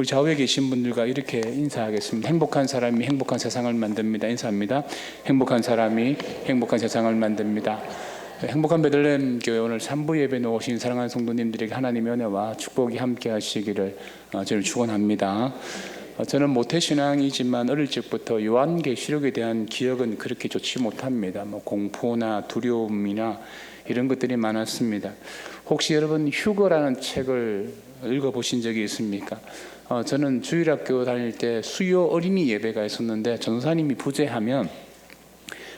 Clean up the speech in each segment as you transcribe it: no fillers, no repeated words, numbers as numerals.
우리 좌우에 계신 분들과 이렇게 인사하겠습니다. 행복한 사람이 행복한 세상을 만듭니다. 인사합니다. 행복한 사람이 행복한 세상을 만듭니다. 행복한 베들레헴 교회 오늘 3부 예배 놓으신 사랑하는 성도님들에게 하나님의 은혜와 축복이 함께 하시기를 저는 축원합니다. 저는 모태신앙이지만 어릴 적부터 요한계시록에 대한 기억은 그렇게 좋지 못합니다. 공포나 두려움이나 이런 것들이 많았습니다. 혹시 여러분 휴거라는 책을 읽어보신 적이 있습니까? 저는 주일학교 다닐 때 수요 어린이 예배가 있었는데 전도사님이 부재하면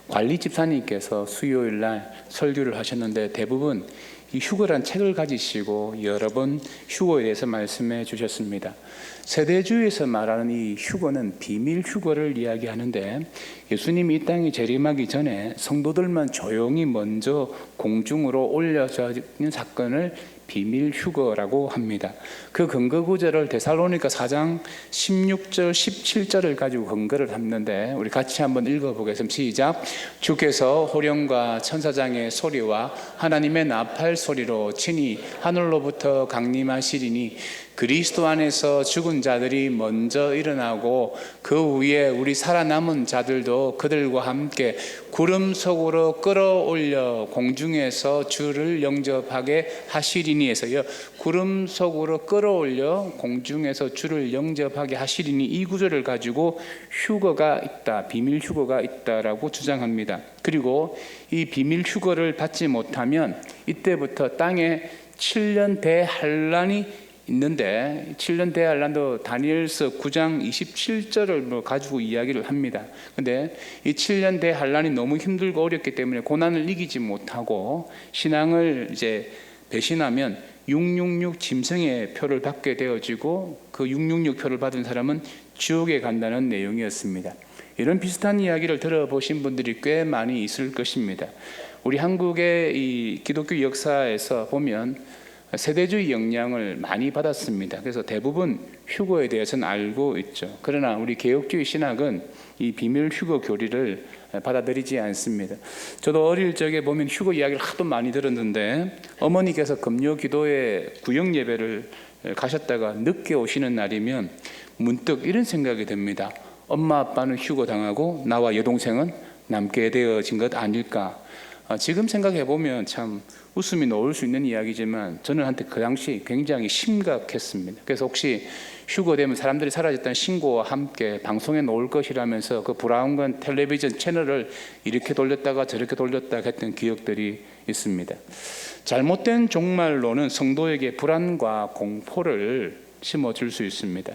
관리 집사님께서 수요일 날 설교를 하셨는데 대부분 이 휴거란 책을 가지시고 여러 번 휴거에 대해서 말씀해 주셨습니다. 세대주의에서 말하는 이 휴거는 비밀 휴거를 이야기하는데 예수님이 이 땅에 재림하기 전에 성도들만 조용히 먼저 공중으로 올려지는 사건을 비밀 휴거라고 합니다. 그 근거 구절을 데살로니가 4장 16절 17절을 가지고 근거를 잡는데 우리 같이 한번 읽어보겠습니다. 시작. 주께서 호령과 천사장의 소리와 하나님의 나팔 소리로 친히 하늘로부터 강림하시리니 그리스도 안에서 죽은 자들이 먼저 일어나고 그 위에 우리 살아남은 자들도 그들과 함께 구름 속으로 끌어올려 공중에서 주를 영접하게 하시리니 해서요. 구름 속으로 끌어올려 공중에서 주를 영접하게 하시리니 이 구절을 가지고 휴거가 있다, 비밀 휴거가 있다라고 주장합니다. 그리고 이 비밀 휴거를 받지 못하면 이때부터 땅에 7년 대환란이 있는데 7년 대환란도 다니엘서 9장 27절을 가지고 이야기를 합니다. 근데 이 7년 대환란이 너무 힘들고 어렵기 때문에 고난을 이기지 못하고 신앙을 이제 배신하면 666 짐승의 표를 받게 되어지고 그 666 표를 받은 사람은 지옥에 간다는 내용이었습니다. 이런 비슷한 이야기를 들어보신 분들이 꽤 많이 있을 것입니다. 우리 한국의 이 기독교 역사에서 보면 세대주의 영향을 많이 받았습니다. 그래서 대부분 휴거에 대해서는 알고 있죠. 그러나 우리 개혁주의 신학은 이 비밀 휴거 교리를 받아들이지 않습니다. 저도 어릴 적에 보면 휴거 이야기를 하도 많이 들었는데 어머니께서 금요 기도회 구역 예배를 가셨다가 늦게 오시는 날이면 문득 이런 생각이 듭니다. 엄마 아빠는 휴거 당하고 나와 여동생은 남게 되어진 것 아닐까. 지금 생각해 보면 참 웃음이 나올 수 있는 이야기지만 저는 한때 그 당시 굉장히 심각했습니다. 그래서 혹시 휴거되면 사람들이 사라졌다는 신고와 함께 방송에 나올 것이라면서 그 브라운관 텔레비전 채널을 이렇게 돌렸다가 저렇게 돌렸다가 했던 기억들이 있습니다. 잘못된 종말론은 성도에게 불안과 공포를 심어줄 수 있습니다.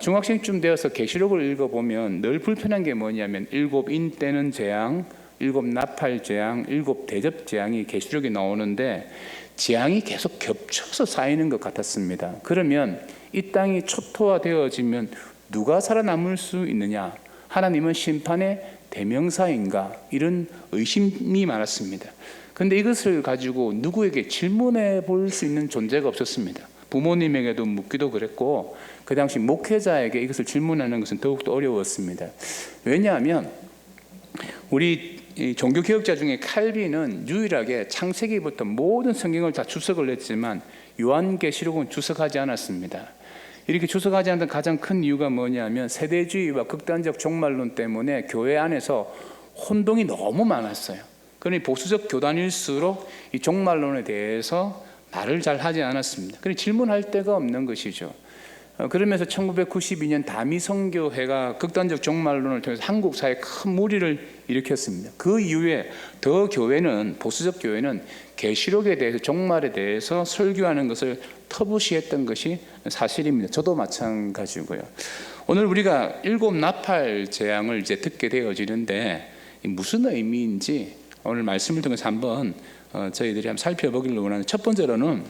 중학생쯤 되어서 계시록을 읽어보면 늘 불편한 게 뭐냐면 7인 떼는 재앙, 7 나팔 재앙, 7 대접 재앙이 계시록에 나오는데 재앙이 계속 겹쳐서 쌓이는 것 같았습니다. 그러면 이 땅이 초토화되어지면 누가 살아남을 수 있느냐? 하나님은 심판의 대명사인가? 이런 의심이 많았습니다. 그런데 이것을 가지고 누구에게 질문해 볼 수 있는 존재가 없었습니다. 부모님에게도 묻기도 그랬고 그 당시 목회자에게 이것을 질문하는 것은 더욱더 어려웠습니다. 왜냐하면 우리 종교개혁자 중에 칼빈은 유일하게 창세기부터 모든 성경을 다 주석을 했지만 요한계시록은 주석하지 않았습니다. 이렇게 주석하지 않는 가장 큰 이유가 뭐냐면 세대주의와 극단적 종말론 때문에 교회 안에서 혼동이 너무 많았어요. 그러니 보수적 교단일수록 이 종말론에 대해서 말을 잘 하지 않았습니다. 그러니 질문할 데가 없는 것이죠. 그러면서 1992년 다미성교회가 극단적 종말론을 통해서 한국 사회에 큰 무리를 일으켰습니다. 그 이후에 더 교회는 보수적 교회는 계시록에 대해서 종말에 대해서 설교하는 것을 터부시했던 것이 사실입니다. 저도 마찬가지고요. 오늘 우리가 7 나팔 재앙을 이제 듣게 되어지는데 무슨 의미인지 오늘 말씀을 통해서 한번 저희들이 한번 살펴보기를 원하는 첫 번째로는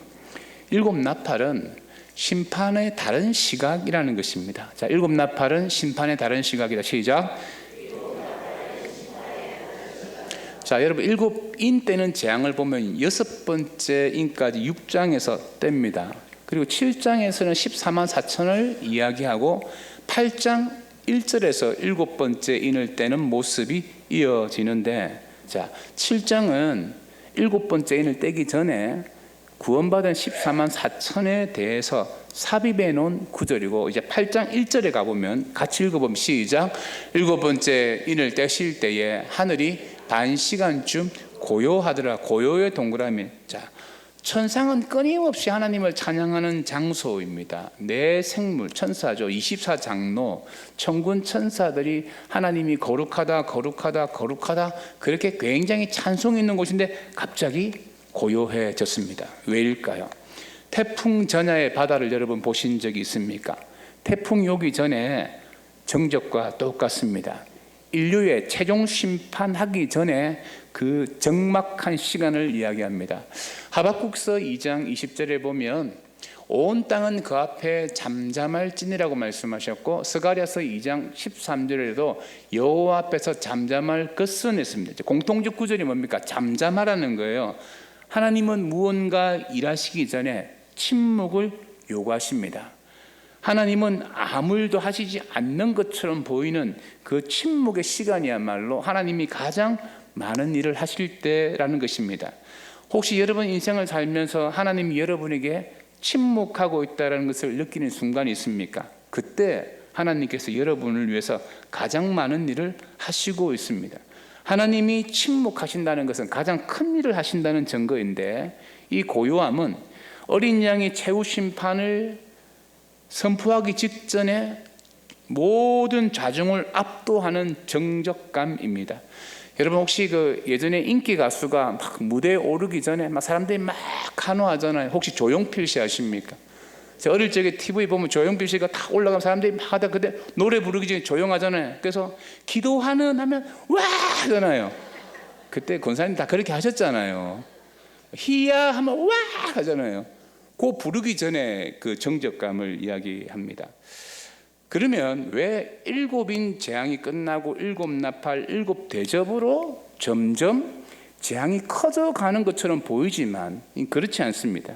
7 나팔은 심판의 다른 시각이라는 것입니다. 자, 7 나팔은 심판의 다른 시각이다. 시작. 자, 여러분 7인 떼는 재앙을 보면 6번째 인까지 6장에서 뗍니다. 그리고 7장에서는 14만 4천을 이야기하고 8장 1절에서 7번째 인을 떼는 모습이 이어지는데, 자, 7장은 7번째 인을 떼기 전에 구원받은 14만 4천에 대해서 삽입해 놓은 구절이고, 이제 8장 1절에 가보면 같이 읽어보면 시작. 일곱 번째 인을 떼실 때에 하늘이 반 시간쯤 고요하더라. 고요의 동그라미. 자, 천상은 끊임없이 하나님을 찬양하는 장소입니다. 내 생물, 천사죠. 24장로, 천군 천사들이 하나님이 거룩하다, 거룩하다, 거룩하다, 그렇게 굉장히 찬송이 있는 곳인데 갑자기 고요해졌습니다. 왜일까요? 태풍 전야의 바다를 여러분 보신 적이 있습니까? 태풍이 오기 전에 정적과 똑같습니다. 인류의 최종 심판하기 전에 그 적막한 시간을 이야기합니다. 하박국서 2장 20절에 보면 온 땅은 그 앞에 잠잠할지니라고 말씀하셨고, 스가랴서 2장 13절에도 여호와 앞에서 잠잠할 것은 했습니다. 공통적 구절이 뭡니까? 잠잠하라는 거예요. 하나님은 무언가 일하시기 전에 침묵을 요구하십니다. 하나님은 아무 일도 하시지 않는 것처럼 보이는 그 침묵의 시간이야말로 하나님이 가장 많은 일을 하실 때라는 것입니다. 혹시 여러분 인생을 살면서 하나님이 여러분에게 침묵하고 있다는 것을 느끼는 순간이 있습니까? 그때 하나님께서 여러분을 위해서 가장 많은 일을 하시고 있습니다. 하나님이 침묵하신다는 것은 가장 큰 일을 하신다는 증거인데, 이 고요함은 어린 양이 최후 심판을 선포하기 직전에 모든 좌중을 압도하는 정적감입니다. 여러분 혹시 그 예전에 인기 가수가 막 무대에 오르기 전에 막 사람들이 막 환호하잖아요. 혹시 조용필 씨 아십니까? 제가 어릴 적에 TV 보면 조용필 씨가 딱 올라가면 사람들이 막 하다 그때 노래 부르기 전에 조용하잖아요. 그래서 기도하는 하면 와 하잖아요. 그때 권사님 다 그렇게 하셨잖아요. 희야 하면 와 하잖아요. 그 부르기 전에 그 정적감을 이야기합니다. 그러면 왜 일곱인 재앙이 끝나고 일곱 나팔 일곱 대접으로 점점 재앙이 커져가는 것처럼 보이지만 그렇지 않습니다.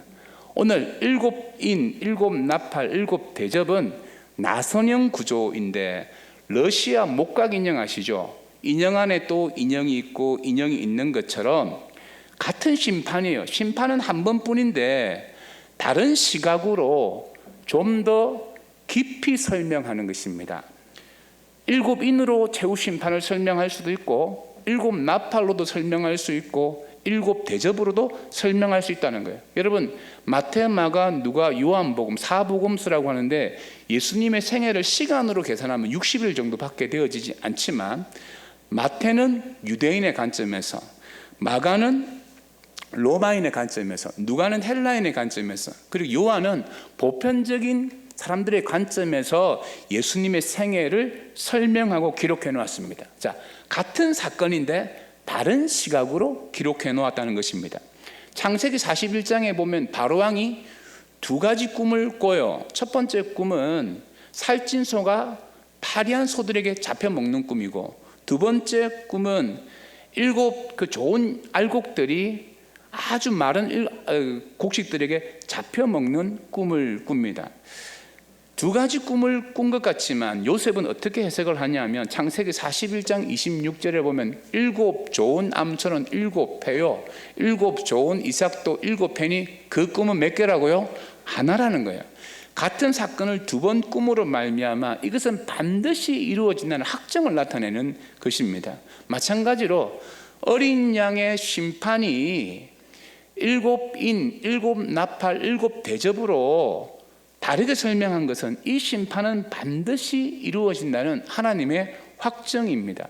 오늘 일곱인 일곱 나팔 일곱 대접은 나선형 구조인데, 러시아 목각 인형 아시죠? 인형 안에 또 인형이 있고 인형이 있는 것처럼 같은 심판이에요. 심판은 한 번뿐인데 다른 시각으로 좀 더 깊이 설명하는 것입니다. 일곱 인으로 최후 심판을 설명할 수도 있고, 일곱 나팔로도 설명할 수 있고, 일곱 대접으로도 설명할 수 있다는 거예요. 여러분 마태, 마가, 누가, 요한복음 4복음서라고 하는데 예수님의 생애를 시간으로 계산하면 60일 정도밖에 되어지지 않지만, 마태는 유대인의 관점에서, 마가는 로마인의 관점에서, 누가는 헬라인의 관점에서, 그리고 요한은 보편적인 사람들의 관점에서 예수님의 생애를 설명하고 기록해 놓았습니다. 자, 같은 사건인데 다른 시각으로 기록해 놓았다는 것입니다. 창세기 41장에 보면 바로왕이 두 가지 꿈을 꿔요. 첫 번째 꿈은 살찐 소가 파리한 소들에게 잡혀 먹는 꿈이고, 두 번째 꿈은 일곱 그 좋은 알곡들이 아주 마른 곡식들에게 잡혀 먹는 꿈을 꿉니다. 두 가지 꿈을 꾼 것 같지만 요셉은 어떻게 해석을 하냐면, 창세기 41장 26절에 보면 일곱 좋은 암소는 일곱 패요, 일곱 좋은 이삭도 일곱 패니 그 꿈은 몇 개라고요? 하나라는 거예요. 같은 사건을 두 번 꿈으로 말미암아 이것은 반드시 이루어진다는 확정을 나타내는 것입니다. 마찬가지로 어린 양의 심판이 일곱 인, 일곱 나팔, 일곱 대접으로 다르게 설명한 것은 이 심판은 반드시 이루어진다는 하나님의 확정입니다.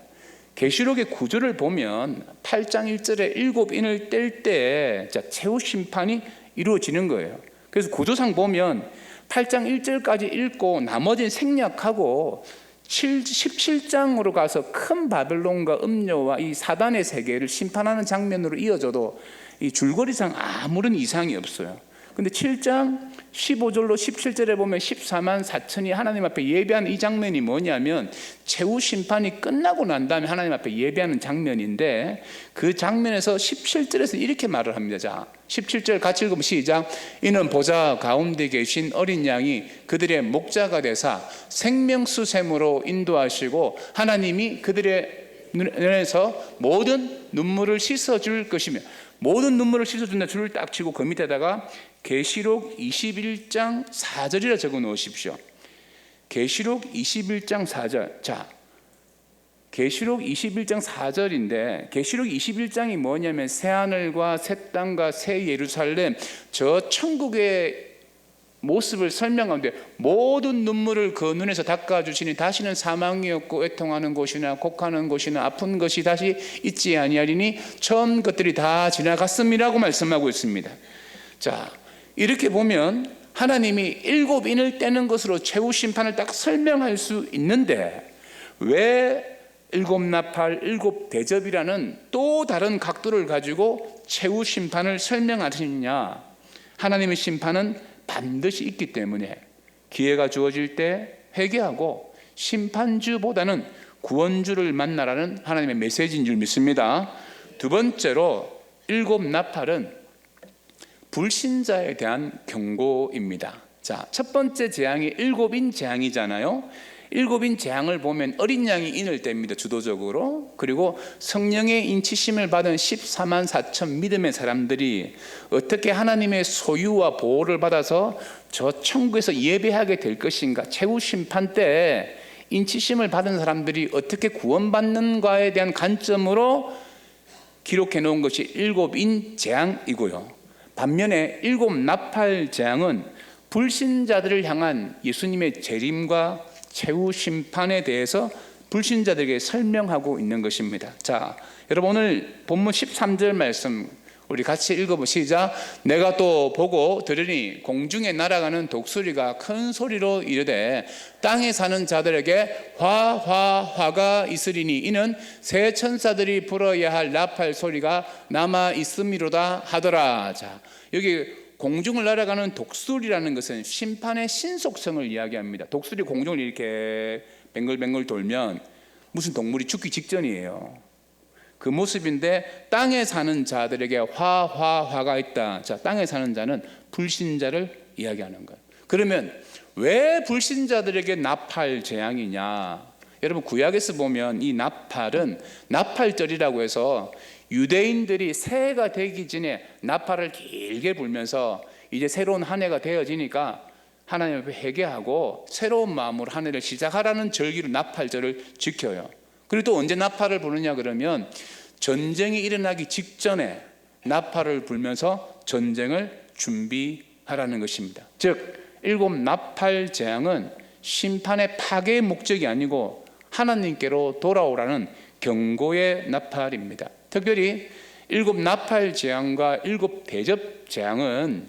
계시록의 구조를 보면 8장 1절에 일곱 인을 뗄 때 최후 심판이 이루어지는 거예요. 그래서 구조상 보면 8장 1절까지 읽고 나머지는 생략하고 17장으로 가서 큰 바벨론과 음료와 이 사단의 세계를 심판하는 장면으로 이어져도 이 줄거리상 아무런 이상이 없어요. 근데 7장 15절로 17절에 보면 14만 4천이 하나님 앞에 예배하는 이 장면이 뭐냐면, 최후 심판이 끝나고 난 다음에 하나님 앞에 예배하는 장면인데, 그 장면에서 17절에서 이렇게 말을 합니다. 자, 17절 같이 읽으면 시작. 이는 보좌 가운데 계신 어린 양이 그들의 목자가 되사 생명수샘으로 인도하시고, 하나님이 그들의 눈에서 모든 눈물을 씻어줄 것이며, 모든 눈물을 씻어준다 줄을 딱 치고 그 밑에다가 계시록 21장 4절이라 적어 놓으십시오. 계시록 21장 4절. 자, 계시록 21장 4절인데 계시록 21장이 뭐냐면 새하늘과 새 땅과 새 예루살렘, 저 천국의 모습을 설명하는데, 모든 눈물을 그 눈에서 닦아주시니 다시는 사망이 없고 애통하는 곳이나 곡하는 곳이나 아픈 것이 다시 있지 아니하리니 처음 것들이 다 지나갔음이라고 말씀하고 있습니다. 자, 이렇게 보면 하나님이 일곱 인을 떼는 것으로 최후 심판을 딱 설명할 수 있는데, 왜 일곱 나팔, 일곱 대접이라는 또 다른 각도를 가지고 최후 심판을 설명하시느냐? 하나님의 심판은 반드시 있기 때문에 기회가 주어질 때 회개하고 심판주보다는 구원주를 만나라는 하나님의 메시지인 줄 믿습니다. 두 번째로 일곱 나팔은 불신자에 대한 경고입니다. 자, 첫 번째 재앙이 일곱인 재앙이잖아요. 일곱인 재앙을 보면 어린 양이 인을 뗍니다, 주도적으로. 그리고 성령의 인치심을 받은 14만 4천 믿음의 사람들이 어떻게 하나님의 소유와 보호를 받아서 저 천국에서 예배하게 될 것인가, 최후 심판 때 인치심을 받은 사람들이 어떻게 구원받는가에 대한 관점으로 기록해 놓은 것이 일곱인 재앙이고요. 반면에 일곱 나팔 재앙은 불신자들을 향한 예수님의 재림과 최후 심판에 대해서 불신자들에게 설명하고 있는 것입니다. 자, 여러분 오늘 본문 13절 말씀 우리 같이 읽어보시자. 내가 또 보고 들으니 공중에 날아가는 독수리가 큰 소리로 이르되 땅에 사는 자들에게 화가 있으리니 이는 새 천사들이 불어야 할 나팔 소리가 남아 있음이로다 하더라. 자, 여기 공중을 날아가는 독수리라는 것은 심판의 신속성을 이야기합니다. 독수리 공중을 이렇게 뱅글뱅글 돌면 무슨 동물이 죽기 직전이에요. 그 모습인데 땅에 사는 자들에게 화가 있다. 자, 땅에 사는 자는 불신자를 이야기하는 거예요. 그러면 왜 불신자들에게 나팔 재앙이냐? 여러분 구약에서 보면 이 나팔은 나팔절이라고 해서 유대인들이 새해가 되기 전에 나팔을 길게 불면서 이제 새로운 한 해가 되어지니까 하나님 앞에 회개하고 새로운 마음으로 한 해를 시작하라는 절기로 나팔절을 지켜요. 그리고 또 언제 나팔을 부르냐 그러면 전쟁이 일어나기 직전에 나팔을 불면서 전쟁을 준비하라는 것입니다. 즉 일곱 나팔 재앙은 심판의 파괴의 목적이 아니고 하나님께로 돌아오라는 경고의 나팔입니다. 특별히 일곱 나팔 재앙과 일곱 대접 재앙은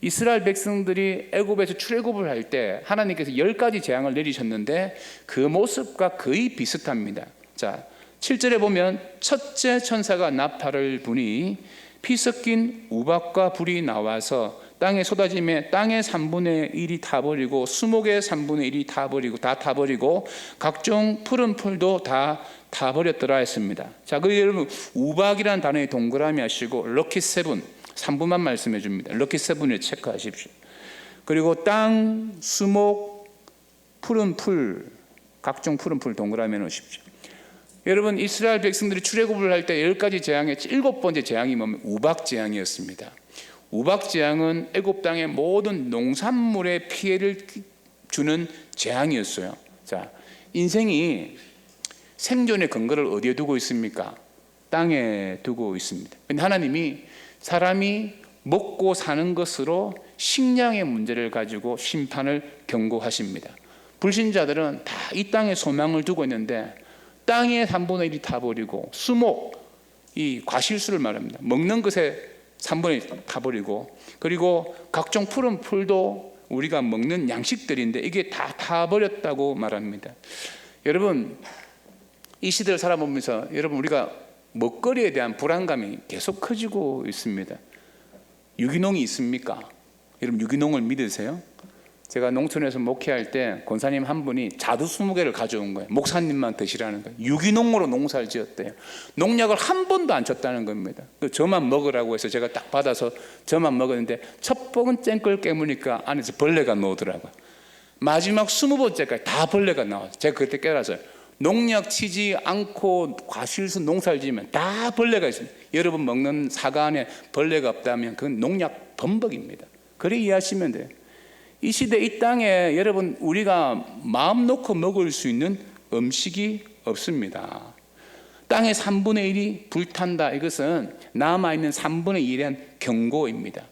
이스라엘 백성들이 애굽에서 출애굽을 할 때 하나님께서 10가지 재앙을 내리셨는데 그 모습과 거의 비슷합니다. 자, 7절에 보면 첫째 천사가 나팔을 부니 피 섞인 우박과 불이 나와서 땅에 쏟아짐에 땅의 3분의 1이 타버리고 수목의 3분의 1이 다 타버리고 각종 푸른 풀도 다 타버렸더라 했습니다. 자, 그 여러분 우박이라는 단어에 동그라미 하시고 럭키 세븐 3분만 말씀해 줍니다. 럭키 세븐을 체크하십시오. 그리고 땅, 수목, 푸른 풀, 각종 푸른 풀 동그라미 놓으십시오. 여러분 이스라엘 백성들이 출애굽을 할 때 10가지 재앙의 7번째 재앙이 뭐냐면 우박 재앙이었습니다. 우박 재앙은 애굽 땅의 모든 농산물에 피해를 주는 재앙이었어요. 자, 인생이 생존의 근거를 어디에 두고 있습니까? 땅에 두고 있습니다. 근데 하나님이 사람이 먹고 사는 것으로 식량의 문제를 가지고 심판을 경고하십니다. 불신자들은 다 이 땅에 소망을 두고 있는데 땅의 3분의 1이 타버리고 수목, 이 과실수를 말합니다. 먹는 것에 3분의 1 타버리고 그리고 각종 푸른 풀도 우리가 먹는 양식들인데 이게 다 타버렸다고 말합니다. 여러분 이 시대를 살아보면서 여러분 우리가 먹거리에 대한 불안감이 계속 커지고 있습니다. 유기농이 있습니까? 여러분 유기농을 믿으세요? 제가 농촌에서 목회할 때 권사님 한 분이 자두 20개를 가져온 거예요. 목사님만 드시라는 거예요. 유기농으로 농사를 지었대요. 농약을 한 번도 안 쳤다는 겁니다. 저만 먹으라고 해서 제가 딱 받아서 저만 먹었는데 첫 번째 걸 깨무니까 안에서 벌레가 나오더라고요. 마지막 20번째까지 다 벌레가 나와요. 제가 그때 깨달았어요. 농약 치지 않고 과실수 농사를 지으면 다 벌레가 있습니다. 여러분 먹는 사과 안에 벌레가 없다면 그건 농약 범벅입니다. 그래 이해하시면 돼요. 이 시대 이 땅에 여러분 우리가 마음 놓고 먹을 수 있는 음식이 없습니다. 땅의 3분의 1이 불탄다. 이것은 남아있는 3분의 1에 대한 경고입니다.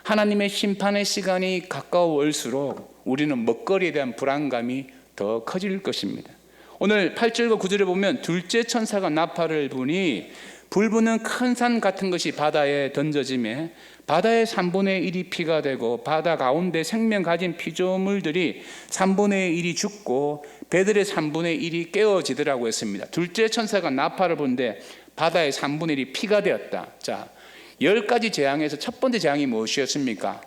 하나님의 심판의 시간이 가까워올수록 우리는 먹거리에 대한 불안감이 더 커질 것입니다. 오늘 8절과 9절에 보면 둘째 천사가 나팔을 부니 불부는 큰 산 같은 것이 바다에 던져지매 바다의 3분의 1이 피가 되고 바다 가운데 생명 가진 피조물들이 3분의 1이 죽고 배들의 3분의 1이 깨어지더라고 했습니다. 둘째 천사가 나팔을 부는데 바다의 3분의 1이 피가 되었다. 자, 10가지 재앙에서 첫 번째 재앙이 무엇이었습니까?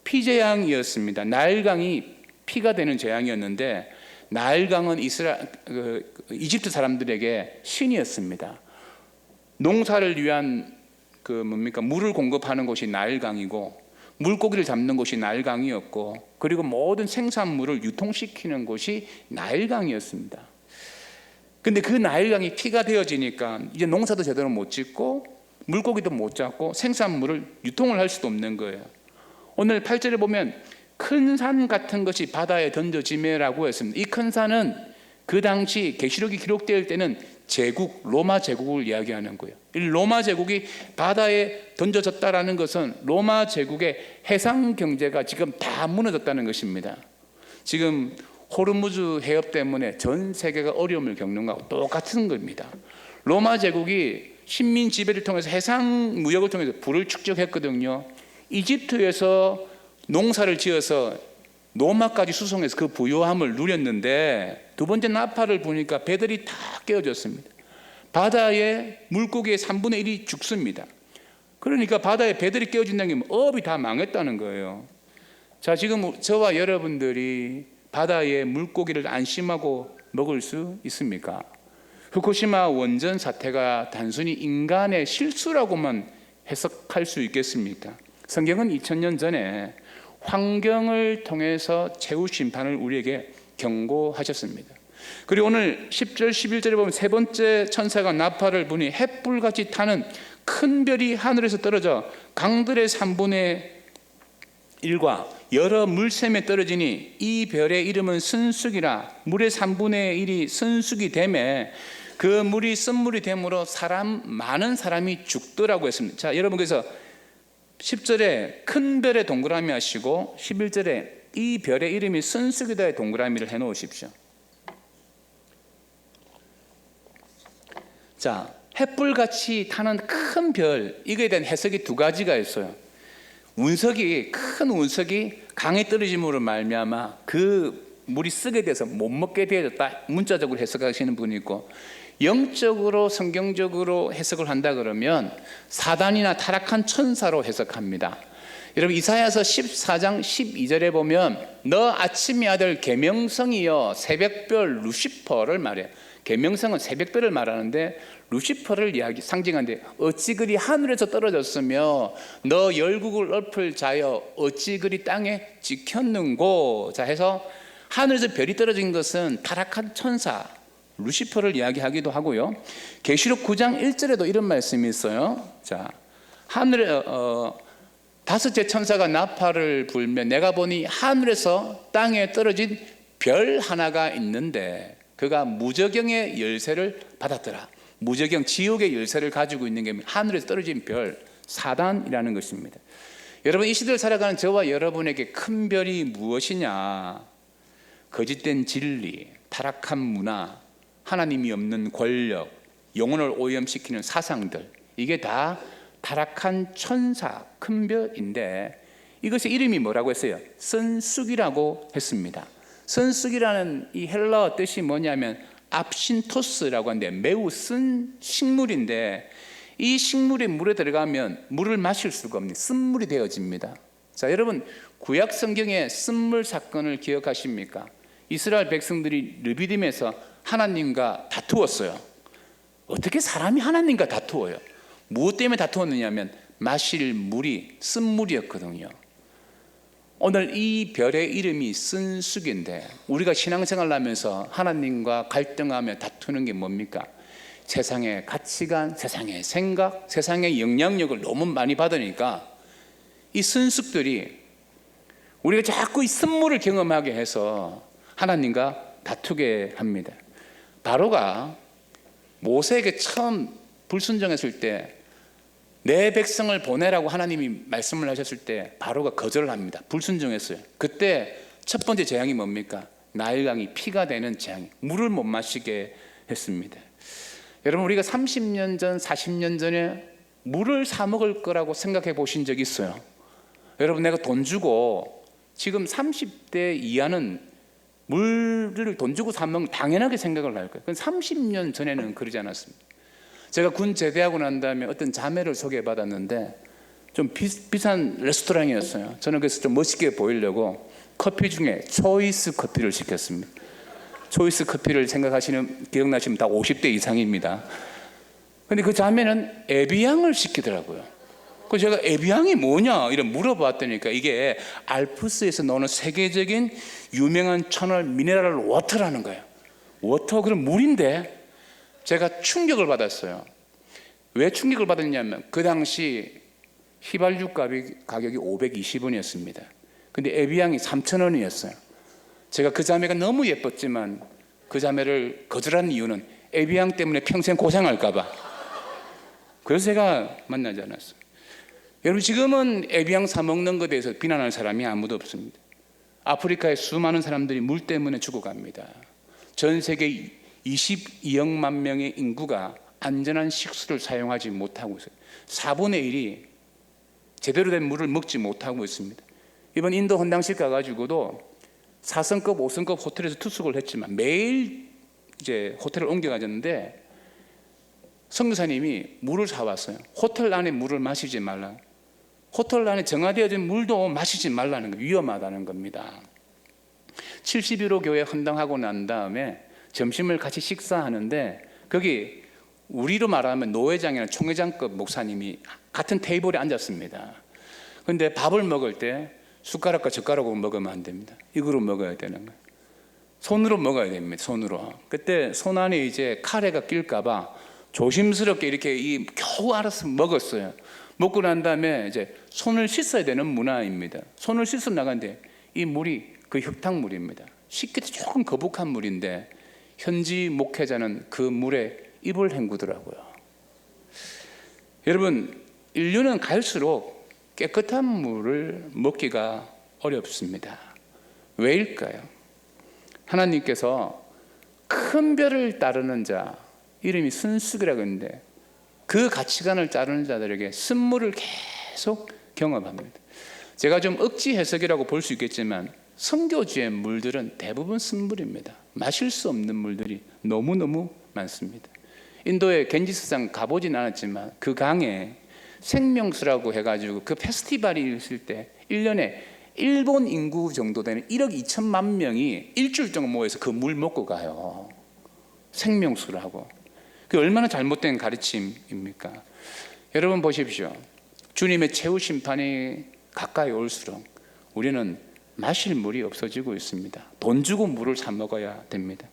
피재앙이었습니다. 나일강이 피가 되는 재앙이었는데 나일강은 이집트 사람들에게 신이었습니다. 농사를 위한 물을 공급하는 곳이 나일강이고 물고기를 잡는 곳이 나일강이었고 그리고 모든 생산물을 유통시키는 곳이 나일강이었습니다. 근데 그 나일강이 피가 되어지니까 이제 농사도 제대로 못 짓고 물고기도 못 잡고 생산물을 유통을 할 수도 없는 거예요. 오늘 8절에 보면 큰 산 같은 것이 바다에 던져지매라고 했습니다. 이 큰 산은 그 당시 계시록이 기록될 때는 제국, 로마 제국을 이야기하는 거예요. 이 로마 제국이 바다에 던져졌다라는 것은 로마 제국의 해상 경제가 지금 다 무너졌다는 것입니다. 지금 호르무즈 해협 때문에 전 세계가 어려움을 겪는 것과 똑같은 겁니다. 로마 제국이 식민 지배를 통해서 해상 무역을 통해서 부를 축적했거든요. 이집트에서 농사를 지어서 로마까지 수송해서 그 부유함을 누렸는데 두 번째 나팔을 부니까 배들이 다 깨어졌습니다. 바다에 물고기의 3분의 1이 죽습니다. 그러니까 바다에 배들이 깨어진다는 게 업이 다 망했다는 거예요. 자, 지금 저와 여러분들이 바다에 물고기를 안심하고 먹을 수 있습니까? 후쿠시마 원전 사태가 단순히 인간의 실수라고만 해석할 수 있겠습니까? 성경은 2000년 전에 환경을 통해서 최후 심판을 우리에게 경고하셨습니다. 그리고 오늘 10절 11절에 보면 세 번째 천사가 나팔을 부니 햇불같이 타는 큰 별이 하늘에서 떨어져 강들의 3분의 1과 여러 물샘에 떨어지니 이 별의 이름은 순숙이라. 물의 3분의 1이 순숙이 되매 그 물이 쓴물이 되므로 많은 사람이 죽더라고 했습니다. 자, 여러분, 그래서 10절에 큰 별에 동그라미 하시고 11절에 이 별의 이름이 순숙이다에 동그라미를 해 놓으십시오. 자, 햇불같이 타는 큰 별, 이거에 대한 해석이 두 가지가 있어요. 큰 운석이 강에 떨어짐으로 말미암아 그 물이 쓰게 돼서 못 먹게 되어졌다, 문자적으로 해석하시는 분이 있고, 영적으로 성경적으로 해석을 한다 그러면 사단이나 타락한 천사로 해석합니다. 여러분, 이사야서 14장 12절에 보면 너 아침의 아들 계명성이여 새벽별 루시퍼를 말해요. 계명성은 새벽별을 말하는데 루시퍼를 상징하는데 어찌 그리 하늘에서 떨어졌으며 너 열국을 엎을 자여 어찌 그리 땅에 찍혔는고. 자, 해서 하늘에서 별이 떨어진 것은 타락한 천사 루시퍼를 이야기하기도 하고요. 계시록 9장 1절에도 이런 말씀이 있어요. 자, 하늘에 다섯째 천사가 나팔을 불며 내가 보니 하늘에서 땅에 떨어진 별 하나가 있는데 그가 무저경의 열쇠를 받았더라. 무저경, 지옥의 열쇠를 가지고 있는 게 하늘에서 떨어진 별, 사단이라는 것입니다. 여러분, 이 시대를 살아가는 저와 여러분에게 큰 별이 무엇이냐? 거짓된 진리, 타락한 문화, 하나님이 없는 권력, 영혼을 오염시키는 사상들, 이게 다 타락한 천사, 큰 별인데 이것의 이름이 뭐라고 했어요? 선숙이라고 했습니다. 선숙이라는 이 헬라어 뜻이 뭐냐면 압신토스라고 하는데 매우 쓴 식물인데 이 식물이 물에 들어가면 물을 마실 수가 없는 쓴물이 되어집니다. 자, 여러분, 구약 성경의 쓴물 사건을 기억하십니까? 이스라엘 백성들이 르비딤에서 하나님과 다투었어요. 어떻게 사람이 하나님과 다투어요? 무엇 때문에 다투었느냐면 마실 물이 쓴물이었거든요. 오늘 이 별의 이름이 쓴숙인데 우리가 신앙생활을 하면서 하나님과 갈등하며 다투는 게 뭡니까? 세상의 가치관, 세상의 생각, 세상의 영향력을 너무 많이 받으니까 이 선숙들이 우리가 자꾸 이 선물을 경험하게 해서 하나님과 다투게 합니다. 바로가 모세에게 처음 불순종했을 때 내 백성을 보내라고 하나님이 말씀을 하셨을 때 바로가 거절을 합니다. 불순종했어요. 그때 첫 번째 재앙이 뭡니까? 나일강이 피가 되는 재앙이, 물을 못 마시게 했습니다. 여러분, 우리가 30년 전, 40년 전에 물을 사 먹을 거라고 생각해 보신 적 있어요? 여러분, 내가 돈 주고 지금 30대 이하는 물을 돈 주고 사 먹는 당연하게 생각을 할 거예요. 30년 전에는 그러지 않았습니다. 제가 군 제대하고 난 다음에 어떤 자매를 소개받았는데 좀 비싼 레스토랑이었어요. 저는 그래서 좀 멋있게 보이려고 커피 중에 초이스 커피를 시켰습니다. 초이스 커피를 생각하시는, 기억나시면 다 50대 이상입니다. 근데 그 자매는 에비앙을 시키더라고요. 그래서 제가 에비앙이 뭐냐 이런 물어봤더니까 이게 알프스에서 나오는 세계적인 유명한 천월 미네랄 워터라는 거예요. 워터, 그럼 물인데 제가 충격을 받았어요. 왜 충격을 받았냐면 그 당시 휘발유 가격이 520원이었습니다. 근데 에비앙이 3,000원이었어요. 제가 그 자매가 너무 예뻤지만 그 자매를 거절한 이유는 에비앙 때문에 평생 고생할까 봐. 그래서 제가 만나지 않았어요. 여러분, 지금은 에비앙 사 먹는 것에 대해서 비난할 사람이 아무도 없습니다. 아프리카의 수많은 사람들이 물 때문에 죽어갑니다. 전 세계 22억만 명의 인구가 안전한 식수를 사용하지 못하고 있어요. 4분의 1이 제대로 된 물을 먹지 못하고 있습니다. 이번 인도 헌당식 가가지고도 4성급, 5성급 호텔에서 투숙을 했지만 매일 이제 호텔을 옮겨가졌는데 선교사님이 물을 사왔어요. 호텔 안에 물을 마시지 말라. 호텔 안에 정화되어진 물도 마시지 말라는 거, 위험하다는 겁니다. 71호 교회 헌당하고 난 다음에 점심을 같이 식사하는데 거기 우리로 말하면 노회장이나 총회장급 목사님이 같은 테이블에 앉았습니다. 그런데 밥을 먹을 때 숟가락과 젓가락으로 먹으면 안 됩니다. 이거로 먹어야 되는 거예요. 손으로 먹어야 됩니다. 손으로. 그때 손 안에 이제 카레가 낄까봐 조심스럽게 이렇게 겨우 알아서 먹었어요. 먹고 난 다음에 이제 손을 씻어야 되는 문화입니다. 손을 씻어 나가는데 이 물이 그 흙탕물입니다. 씻기도 조금 거북한 물인데 현지 목회자는 그 물에 입을 헹구더라고요. 여러분, 인류는 갈수록 깨끗한 물을 먹기가 어렵습니다. 왜일까요? 하나님께서 큰 별을 따르는 자, 이름이 순수기라고 했는데 그 가치관을 따르는 자들에게 쓴물을 계속 경험합니다. 제가 좀 억지 해석이라고 볼 수 있겠지만 선교지의 물들은 대부분 쓴물입니다. 마실 수 없는 물들이 너무너무 많습니다. 인도의 겐지스강 가보진 않았지만 그 강에 생명수라고 해가지고 그 페스티벌이 있을 때 1년에 일본 인구 정도 되는 1억 2천만 명이 일주일 동안 모여서 그 물 먹고 가요. 생명수라고. 그게 얼마나 잘못된 가르침입니까? 여러분 보십시오. 주님의 최후 심판이 가까이 올수록 우리는 마실 물이 없어지고 있습니다. 돈 주고 물을 사 먹어야 됩니다.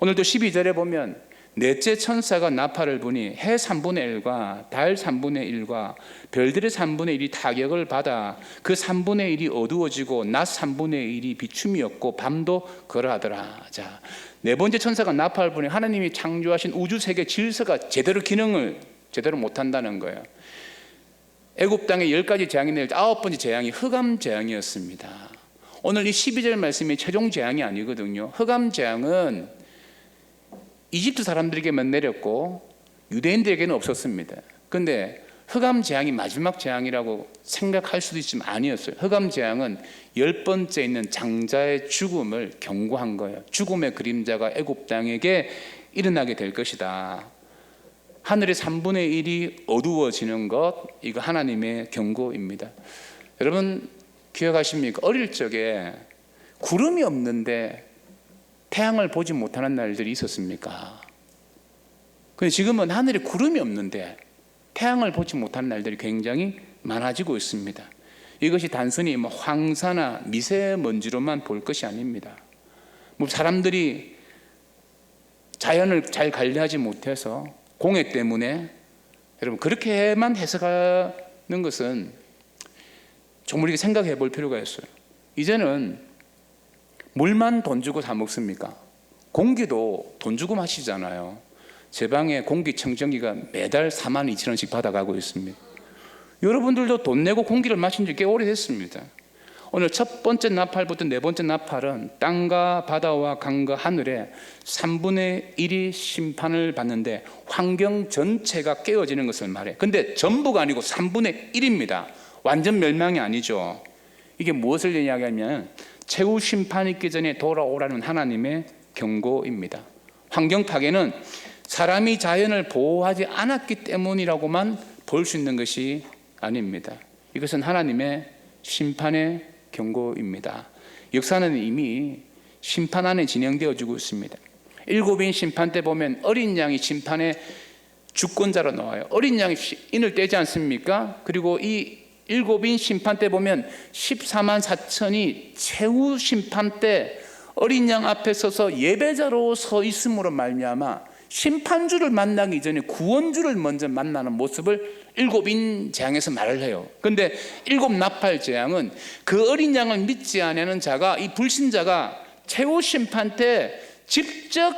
오늘도 12절에 보면 넷째 천사가 나팔을 부니 해 3분의 1과 달 3분의 1과 별들의 3분의 1이 타격을 받아 그 3분의 1이 어두워지고 낮 3분의 1이 비춤이었고 밤도 그러하더라. 자, 네 번째 천사가 나팔을 부니 하나님이 창조하신 우주 세계 질서가 기능을 제대로 못한다는 거예요. 애굽 땅에 10가지 재앙이 내릴 때 9번째 재앙이 흑암 재앙이었습니다. 오늘 이 12절 말씀이 최종 재앙이 아니거든요. 흑암 재앙은 이집트 사람들에게만 내렸고 유대인들에게는 없었습니다. 그런데 흑암 재앙이 마지막 재앙이라고 생각할 수도 있지만 아니었어요. 흑암 재앙은 10번째 있는 장자의 죽음을 경고한 거예요. 죽음의 그림자가 애굽 땅에게 일어나게 될 것이다. 하늘의 3분의 1이 어두워지는 것, 이거 하나님의 경고입니다. 여러분 기억하십니까? 어릴 적에 구름이 없는데 태양을 보지 못하는 날들이 있었습니까? 근데 지금은 하늘에 구름이 없는데 태양을 보지 못하는 날들이 굉장히 많아지고 있습니다. 이것이 단순히 황사나 미세먼지로만 볼 것이 아닙니다. 사람들이 자연을 잘 관리하지 못해서 공해 때문에, 여러분 그렇게만 해석하는 것은 정말 이렇게 생각해 볼 필요가 있어요. 이제는 물만 돈 주고 사 먹습니까? 공기도 돈 주고 마시잖아요. 제 방에 공기청정기가 매달 42,000원씩 받아가고 있습니다. 여러분들도 돈 내고 공기를 마신 지 꽤 오래됐습니다. 오늘 첫 번째 나팔부터 네 번째 나팔은 땅과 바다와 강과 하늘에 3분의 1이 심판을 받는데 환경 전체가 깨어지는 것을 말해. 근데 전부가 아니고 3분의 1입니다. 완전 멸망이 아니죠. 이게 무엇을 이야기하면 최후 심판이 있기 전에 돌아오라는 하나님의 경고입니다. 환경 파괴는 사람이 자연을 보호하지 않았기 때문이라고만 볼 수 있는 것이 아닙니다. 이것은 하나님의 심판의 경고입니다. 역사는 이미 심판 안에 진행되어지고 있습니다. 7인 심판 때 보면 어린 양이 심판의 주권자로 나와요. 어린 양이 인을 떼지 않습니까? 그리고 이 7인 심판 때 보면 14만 4천이 최후 심판 때 어린 양 앞에 서서 예배자로 서 있음으로 말미암아 심판주를 만나기 전에 구원주를 먼저 만나는 모습을 7인 재앙에서 말을 해요. 그런데 7 나팔 재앙은 그 어린 양을 믿지 않는 자가, 이 불신자가 최후 심판 때 직접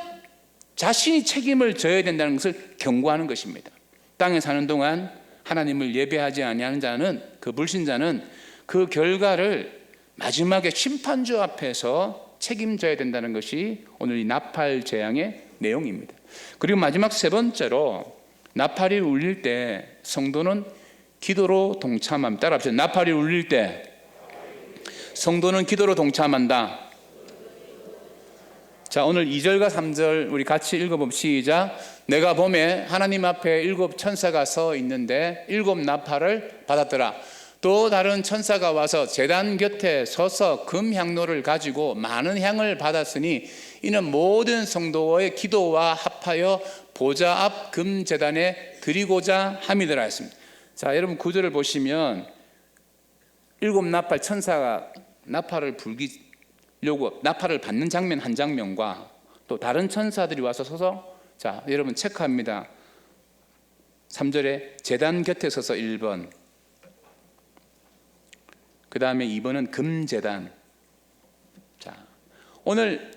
자신이 책임을 져야 된다는 것을 경고하는 것입니다. 땅에 사는 동안 하나님을 예배하지 아니하는 자는, 그 불신자는 그 결과를 마지막에 심판주 앞에서 책임져야 된다는 것이 오늘 이 나팔 재앙의 내용입니다. 그리고 마지막 세 번째로 나팔이 울릴 때 성도는 기도로 동참합니다. 따라합시다. 나팔이 울릴 때 성도는 기도로 동참한다. 자, 오늘 2절과 3절 우리 같이 읽어보면 시작. 내가 봄에 하나님 앞에 7 천사가 서 있는데 7 나팔을 받았더라. 또 다른 천사가 와서 제단 곁에 서서 금향로를 가지고 많은 향을 받았으니 이는 모든 성도의 기도와 합하여 보좌 앞 금제단에 드리고자 함이더라 했습니다. 자, 여러분 구절을 보시면 7 나팔 천사가 나팔을 불기려고 나팔을 받는 장면 한 장면과 또 다른 천사들이 와서 서서, 자, 여러분 체크합니다. 3절에 제단 곁에 서서 1번, 그 다음에 2번은 금제단. 자, 오늘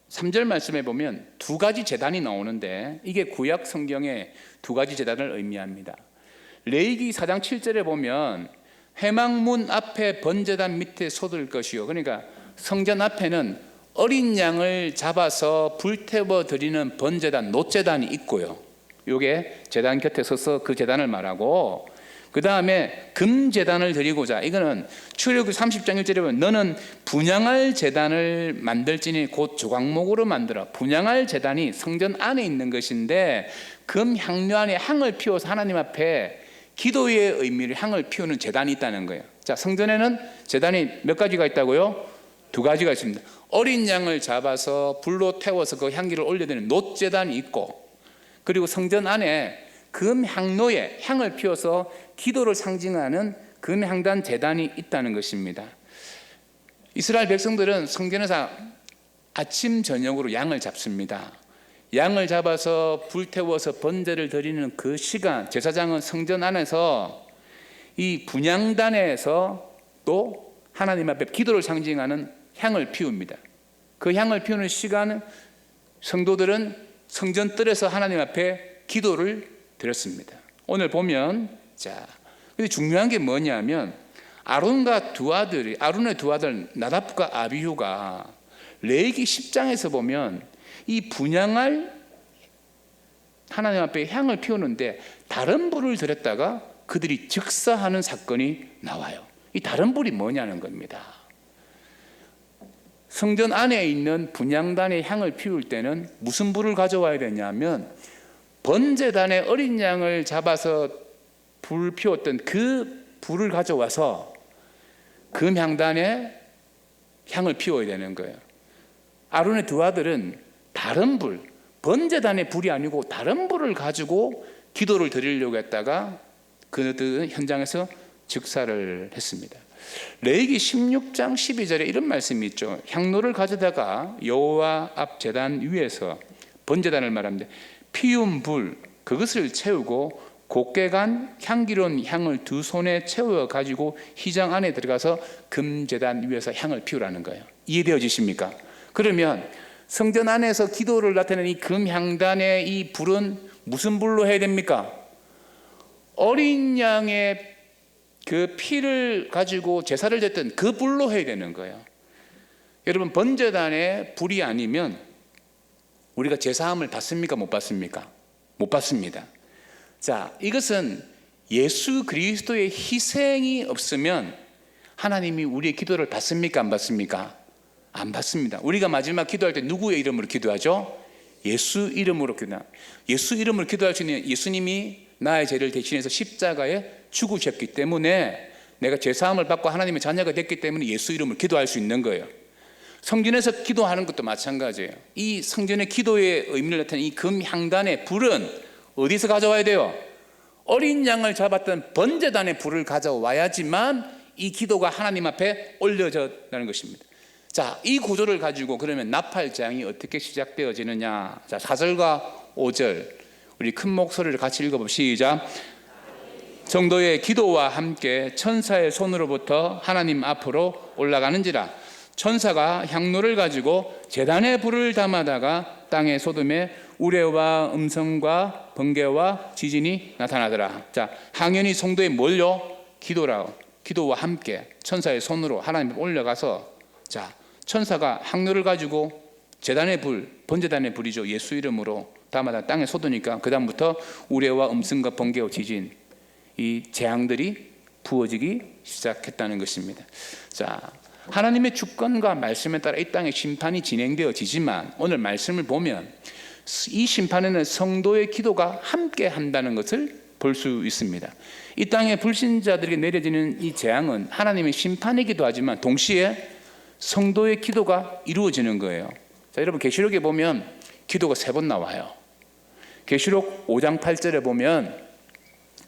3절 말씀에 보면 두 가지 제단이 나오는데 이게 구약 성경의 두 가지 제단을 의미합니다. 레위기 4장 7절에 보면 회막문 앞에 번제단 밑에 쏟을 것이요, 그러니까 성전 앞에는 어린 양을 잡아서 불태워 드리는 번제단, 놋제단이 있고요, 이게 제단 곁에 서서 그 제단을 말하고, 그 다음에 금제단을 드리고자, 이거는 출애굽기 30장 1절에 보면 너는 분향할 제단을 만들지니 곧 조각목으로 만들어. 분향할 제단이 성전 안에 있는 것인데 금향료 안에 향을 피워서 하나님 앞에 기도의 의미를 향을 피우는 제단이 있다는 거예요. 자, 성전에는 제단이 몇 가지가 있다고요? 2가지가 있습니다. 어린 양을 잡아서 불로 태워서 그 향기를 올려드리는 놋제단이 있고, 그리고 성전 안에 금향로에 향을 피워서 기도를 상징하는 금향단 제단이 있다는 것입니다. 이스라엘 백성들은 성전에서 아침 저녁으로 양을 잡습니다. 양을 잡아서 불태워서 번제를 드리는 그 시간, 제사장은 성전 안에서 이 분향단에서 또 하나님 앞에 기도를 상징하는 향을 피웁니다. 그 향을 피우는 시간은 성도들은 성전 뜰에서 하나님 앞에 기도를 드렸습니다. 오늘 보면, 자, 근데 중요한 게 뭐냐면 아론의 두 아들 나답과 아비후가 레위기 10장에서 보면 이 분향할 하나님 앞에 향을 피우는데 다른 불을 들였다가 그들이 즉사하는 사건이 나와요. 이 다른 불이 뭐냐는 겁니다. 성전 안에 있는 분향단의 향을 피울 때는 무슨 불을 가져와야 되냐면 번제단의 어린 양을 잡아서 불 피웠던 그 불을 가져와서 금향단에 향을 피워야 되는 거예요. 아론의 두 아들은 다른 불, 번제단의 불이 아니고 다른 불을 가지고 기도를 드리려고 했다가 그들 현장에서 즉사를 했습니다. 레위기 16장 12절에 이런 말씀이 있죠. 향로를 가져다가 여호와 앞 제단 위에서 번제단을 말합니다. 피운 불 그것을 채우고 곱게 간 향기로운 향을 두 손에 채워 가지고 휘장 안에 들어가서 금제단 위에서 향을 피우라는 거예요. 이해되어지십니까? 그러면 성전 안에서 기도를 나타내는 이 금향단의 이 불은 무슨 불로 해야 됩니까? 어린 양의 그 피를 가지고 제사를 드렸던 그 불로 해야 되는 거예요. 여러분, 번제단의 불이 아니면 우리가 제사함을 받습니까? 못 받습니까? 못 받습니다. 자, 이것은 예수 그리스도의 희생이 없으면 하나님이 우리의 기도를 받습니까? 안 받습니까? 안 받습니다. 우리가 마지막 기도할 때 누구의 이름으로 기도하죠? 예수 이름으로 기도합니다. 예수 이름으로 기도할 수 있는 예수님이 나의 죄를 대신해서 십자가에 죽으셨기 때문에 내가 제사함을 받고 하나님의 자녀가 됐기 때문에 예수 이름으로 기도할 수 있는 거예요. 성전에서 기도하는 것도 마찬가지예요. 이 성전의 기도의 의미를 나타내는 이 금향단의 불은 어디서 가져와야 돼요? 어린 양을 잡았던 번제단의 불을 가져와야지만 이 기도가 하나님 앞에 올려졌다는 것입니다. 자, 이 구조를 가지고 그러면 나팔장이 어떻게 시작되어지느냐? 자, 4절과 5절 우리 큰 목소리를 같이 읽어봅시다. 시작. 성도의 기도와 함께 천사의 손으로부터 하나님 앞으로 올라가는지라. 천사가 향로를 가지고 제단에 불을 담아다가 땅에 쏟음에 우레와 음성과 번개와 지진이 나타나더라. 자, 항연히 성도의 뭘요? 기도와 함께 천사의 손으로 하나님 앞에 올라가서, 자, 천사가 향로를 가지고 제단의 불, 번제단의 불이죠. 예수 이름으로 담아다 땅에 쏟으니까 그 다음부터 우레와 음성과 번개와 지진, 이 재앙들이 부어지기 시작했다는 것입니다. 자, 하나님의 주권과 말씀에 따라 이 땅에 심판이 진행되어지지만 오늘 말씀을 보면 이 심판에는 성도의 기도가 함께 한다는 것을 볼 수 있습니다. 이 땅에 불신자들에게 내려지는 이 재앙은 하나님의 심판이기도 하지만 동시에 성도의 기도가 이루어지는 거예요. 자, 여러분, 계시록에 보면 기도가 3번 나와요. 계시록 5장 8절에 보면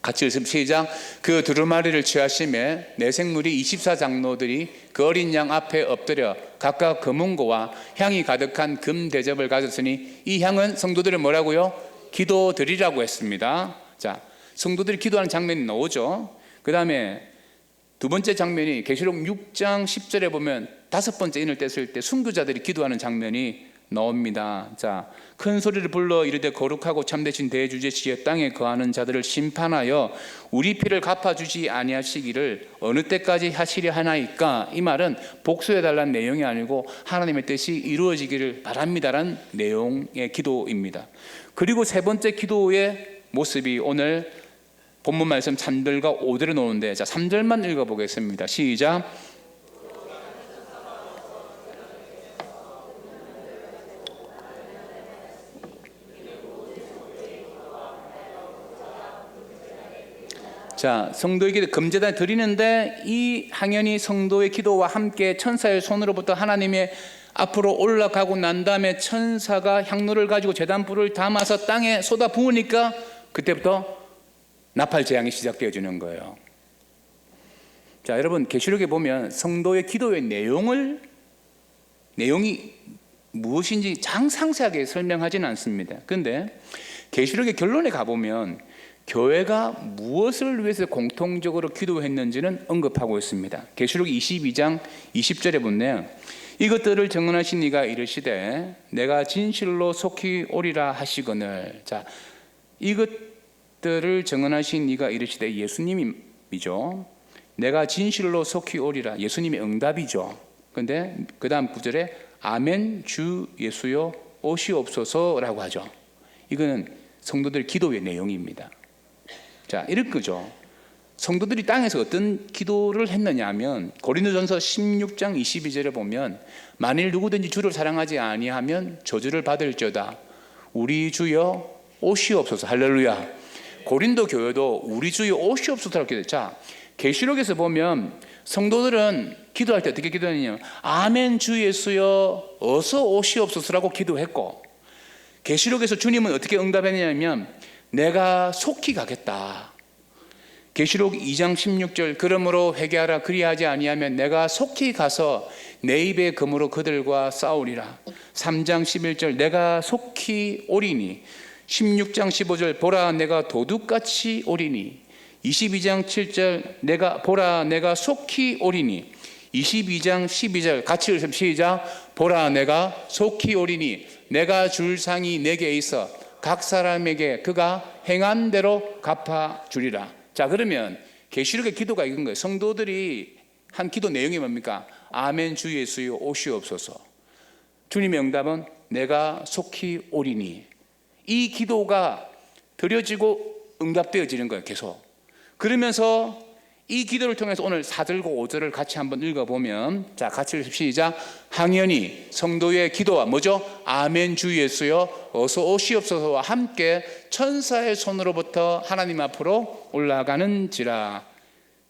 같이 읽습니다. 시작. 그 두루마리를 취하심에 내 생물이 24장로들이 그 어린 양 앞에 엎드려 각각 금은고와 향이 가득한 금 대접을 가졌으니 이 향은 성도들을 뭐라고요? 기도드리라고 했습니다. 자, 성도들이 기도하는 장면이 나오죠. 그 다음에 두 번째 장면이 계시록 6장 10절에 보면 5번째 인을 뗐을 때 순교자들이 기도하는 장면이 나옵니다. 자, 큰 소리를 불러 이르되 거룩하고 참되신 대주제시여 땅에 거하는 자들을 심판하여 우리 피를 갚아주지 아니하시기를 어느 때까지 하시려 하나이까. 이 말은 복수해달라는 내용이 아니고 하나님의 뜻이 이루어지기를 바랍니다라는 내용의 기도입니다. 그리고 세 번째 기도의 모습이 오늘 본문 말씀 3절과 5절에 나오는데, 자, 3절만 읽어보겠습니다. 시작. 자, 성도의 기도 금제단에 드리는데 이 항연히 성도의 기도와 함께 천사의 손으로부터 하나님의 앞으로 올라가고 난 다음에 천사가 향로를 가지고 제단불을 담아서 땅에 쏟아 부으니까 그때부터 나팔 재앙이 시작되어지는 거예요. 자, 여러분, 계시록에 보면 성도의 기도의 내용이 무엇인지 장 상세하게 설명하지는 않습니다. 그런데 계시록의 결론에 가보면 교회가 무엇을 위해서 공통적으로 기도했는지는 언급하고 있습니다. 계시록 22장 20절에 보면 이것들을 정언하신 이가 이르시되 내가 진실로 속히 오리라 하시거늘. 자, 이것들을 정언하신 이가 이르시되 예수님이죠. 내가 진실로 속히 오리라, 예수님의 응답이죠. 그런데 그 다음 구절에 아멘 주 예수여 오시옵소서라고 하죠. 이거는 성도들 기도의 내용입니다. 자, 이럴 거죠. 성도들이 땅에서 어떤 기도를 했느냐 하면 고린도전서 16장 22절에 보면 만일 누구든지 주를 사랑하지 아니하면 저주를 받을지어다 우리 주여 오시옵소서. 할렐루야. 고린도 교회도 우리 주여 오시옵소서라고 기도해요. 자, 계시록에서 보면 성도들은 기도할 때 어떻게 기도했느냐, 아멘 주 예수여 어서 오시옵소서라고 기도했고, 계시록에서 주님은 어떻게 응답했냐면 내가 속히 가겠다. 계시록 2장 16절 그러므로 회개하라 그리하지 아니하면 내가 속히 가서 내 입의 검으로 그들과 싸우리라. 3장 11절 내가 속히 오리니 16장 15절 보라 내가 도둑같이 오리니 22장 7절 내가 보라 내가 속히 오리니 22장 12절 같이 읽으면 시작. 보라 내가 속히 오리니 내가 줄 상이 내게 있어 각 사람에게 그가 행한 대로 갚아주리라. 자, 그러면 계시록의 기도가 이건 거예요. 성도들이 한 기도 내용이 뭡니까? 아멘 주 예수여 오시옵소서. 주님의 응답은 내가 속히 오리니. 이 기도가 드려지고 응답되어지는 거예요. 계속. 그러면서 이 기도를 통해서 오늘 4절과 5절을 같이 한번 읽어보면, 자, 같이 읽읍시다. 항연히 성도의 기도와 뭐죠? 아멘 주 예수여 어서 오시옵소서와 함께 천사의 손으로부터 하나님 앞으로 올라가는지라.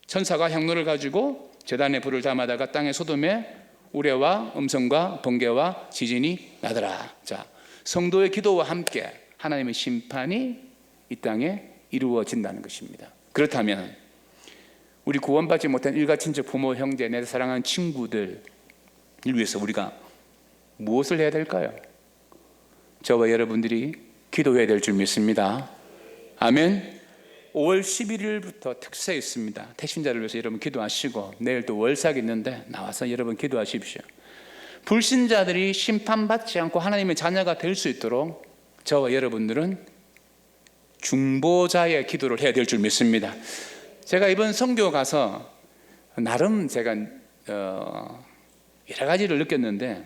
천사가 향로를 가지고 제단에 불을 담아다가 땅의 소돔에 우레와 음성과 번개와 지진이 나더라. 자, 성도의 기도와 함께 하나님의 심판이 이 땅에 이루어진다는 것입니다. 그렇다면 우리 구원받지 못한 일가친척 부모, 형제, 내 사랑하는 친구들을 위해서 우리가 무엇을 해야 될까요? 저와 여러분들이 기도해야 될 줄 믿습니다. 아멘. 5월 11일부터 특세 있습니다. 택신자를 위해서 여러분 기도하시고, 내일 또 월삭이 있는데 나와서 여러분 기도하십시오. 불신자들이 심판받지 않고 하나님의 자녀가 될 수 있도록 저와 여러분들은 중보자의 기도를 해야 될 줄 믿습니다. 제가 이번 선교 가서 나름 제가 여러 가지를 느꼈는데,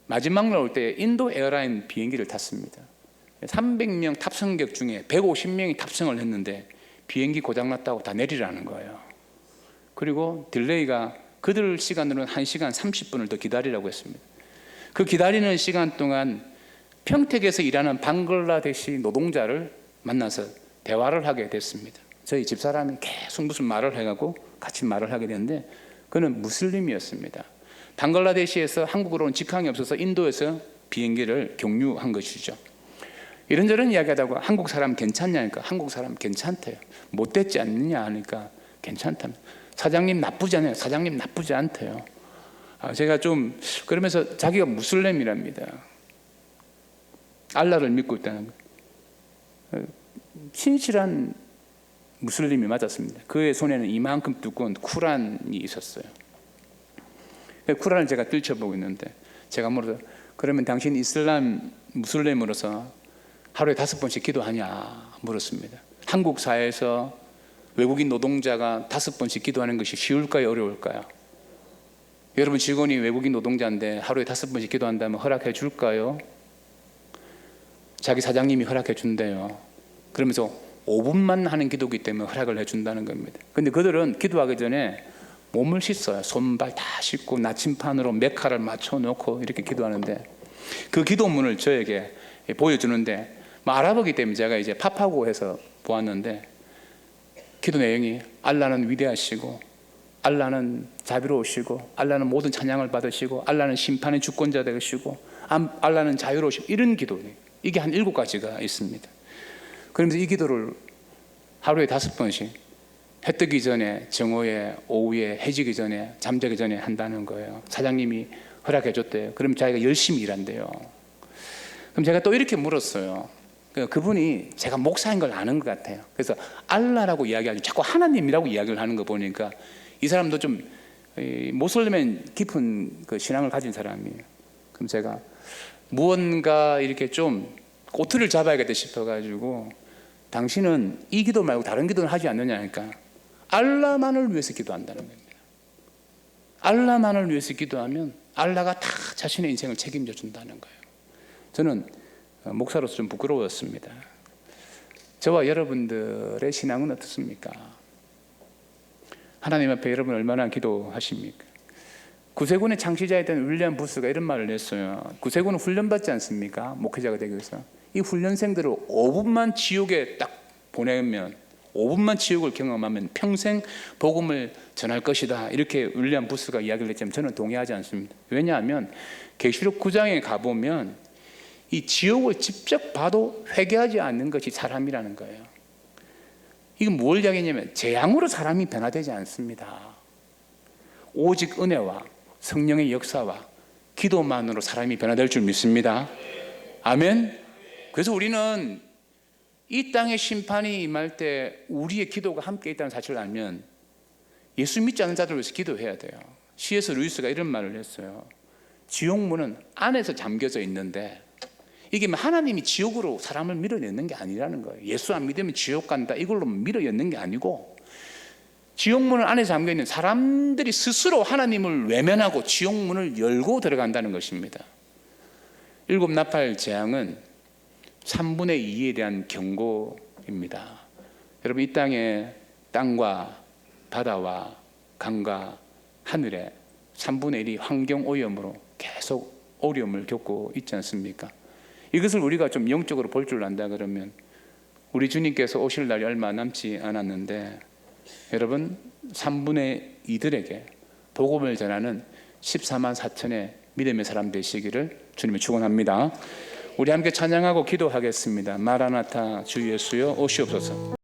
마지막 날 올 때 인도 에어라인 비행기를 탔습니다. 300명 탑승객 중에 150명이 탑승을 했는데 비행기 고장났다고 다 내리라는 거예요. 그리고 딜레이가 그들 시간으로는 1시간 30분을 더 기다리라고 했습니다. 그 기다리는 시간 동안 평택에서 일하는 방글라데시 노동자를 만나서 대화를 하게 됐습니다. 저희 집사람이 계속 무슨 말을 해가고 같이 말을 하게 됐는데, 그는 무슬림이었습니다. 방글라데시에서 한국으로 온 직항이 없어서 인도에서 비행기를 경유한 것이죠. 이런저런 이야기하다가 한국 사람 괜찮냐니까 한국 사람 괜찮대요. 못됐지 않느냐 하니까 괜찮답니다. 사장님 나쁘지 않아요. 사장님 나쁘지 않대요. 제가 좀 그러면서 자기가 무슬림이랍니다. 알라를 믿고 있다는 거예요. 신실한 무슬림이 맞았습니다. 그의 손에는 이만큼 두꺼운 쿠란이 있었어요. 쿠란을 제가 들춰보고 있는데 제가 물어서, 그러면 당신 이슬람 무슬림으로서 하루에 5번씩 기도하냐 물었습니다. 한국 사회에서 외국인 노동자가 5번씩 기도하는 것이 쉬울까요? 어려울까요? 여러분 직원이 외국인 노동자인데 하루에 5번씩 기도한다면 허락해 줄까요? 자기 사장님이 허락해 준대요. 그러면서 5분만 하는 기도이기 때문에 허락을 해준다는 겁니다. 근데 그들은 기도하기 전에 몸을 씻어요. 손발 다 씻고 나침판으로 메카를 맞춰놓고 이렇게 기도하는데, 그 기도문을 저에게 보여주는데 알아보기 때문에 제가 이제 팝하고 보았는데, 기도 내용이 알라는 위대하시고 알라는 자비로우시고 알라는 모든 찬양을 받으시고 알라는 심판의 주권자 되시고 알라는 자유로우시고, 이런 기도예요. 이게 한 7가지가 있습니다. 그러면서 이 기도를 하루에 5번씩 해 뜨기 전에, 정오에, 오후에, 해지기 전에, 잠자기 전에 한다는 거예요. 사장님이 허락해 줬대요. 그럼 자기가 열심히 일한대요. 그럼 제가 또 이렇게 물었어요. 그분이 제가 목사인 걸 아는 것 같아요. 그래서 알라라고 이야기하지 자꾸 하나님이라고 이야기를 하는 거 보니까 이 사람도 좀 모슬림엔 깊은 그 신앙을 가진 사람이에요. 그럼 제가 무언가 이렇게 좀 꼬투리를 잡아야겠다 싶어가지고, 당신은 이 기도 말고 다른 기도는 하지 않느냐 하니까 알라만을 위해서 기도한다는 겁니다. 알라만을 위해서 기도하면 알라가 다 자신의 인생을 책임져 준다는 거예요. 저는 목사로서 좀 부끄러웠습니다. 저와 여러분들의 신앙은 어떻습니까? 하나님 앞에 여러분 얼마나 기도하십니까? 구세군의 창시자였던 윌리엄 부스가 이런 말을 했어요. 구세군은 훈련받지 않습니까? 목회자가 되기 위해서. 이 훈련생들을 5분만 지옥에 딱 보내면, 5분만 지옥을 경험하면 평생 복음을 전할 것이다. 이렇게 윌리엄 부스가 이야기를 했지만 저는 동의하지 않습니다. 왜냐하면 계시록 9장에 가보면 이 지옥을 직접 봐도 회개하지 않는 것이 사람이라는 거예요. 이건 뭘 이야기하냐면 재앙으로 사람이 변화되지 않습니다. 오직 은혜와 성령의 역사와 기도만으로 사람이 변화될 줄 믿습니다. 아멘. 그래서 우리는 이 땅의 심판이 임할 때 우리의 기도가 함께 있다는 사실을 알면 예수 믿지 않는 자들을 위해서 기도해야 돼요. C.S. 루이스가 이런 말을 했어요. 지옥문은 안에서 잠겨져 있는데 이게 하나님이 지옥으로 사람을 밀어넣는 게 아니라는 거예요. 예수 안 믿으면 지옥 간다 이걸로 밀어넣는 게 아니고, 지옥문은 안에 잠겨있는 사람들이 스스로 하나님을 외면하고 지옥문을 열고 들어간다는 것입니다. 일곱 나팔 재앙은 3분의 2에 대한 경고입니다. 여러분, 이 땅과 바다와 강과 하늘에 3분의 1이 환경 오염으로 계속 어려움을 겪고 있지 않습니까? 이것을 우리가 좀 영적으로 볼 줄 안다 그러면 우리 주님께서 오실 날이 얼마 남지 않았는데, 여러분 3분의 2들에게 복음을 전하는 14만 4천의 믿음의 사람 되시기를 주님이 축원합니다. 우리 함께 찬양하고 기도하겠습니다. 마라나타 주 예수여 오시옵소서.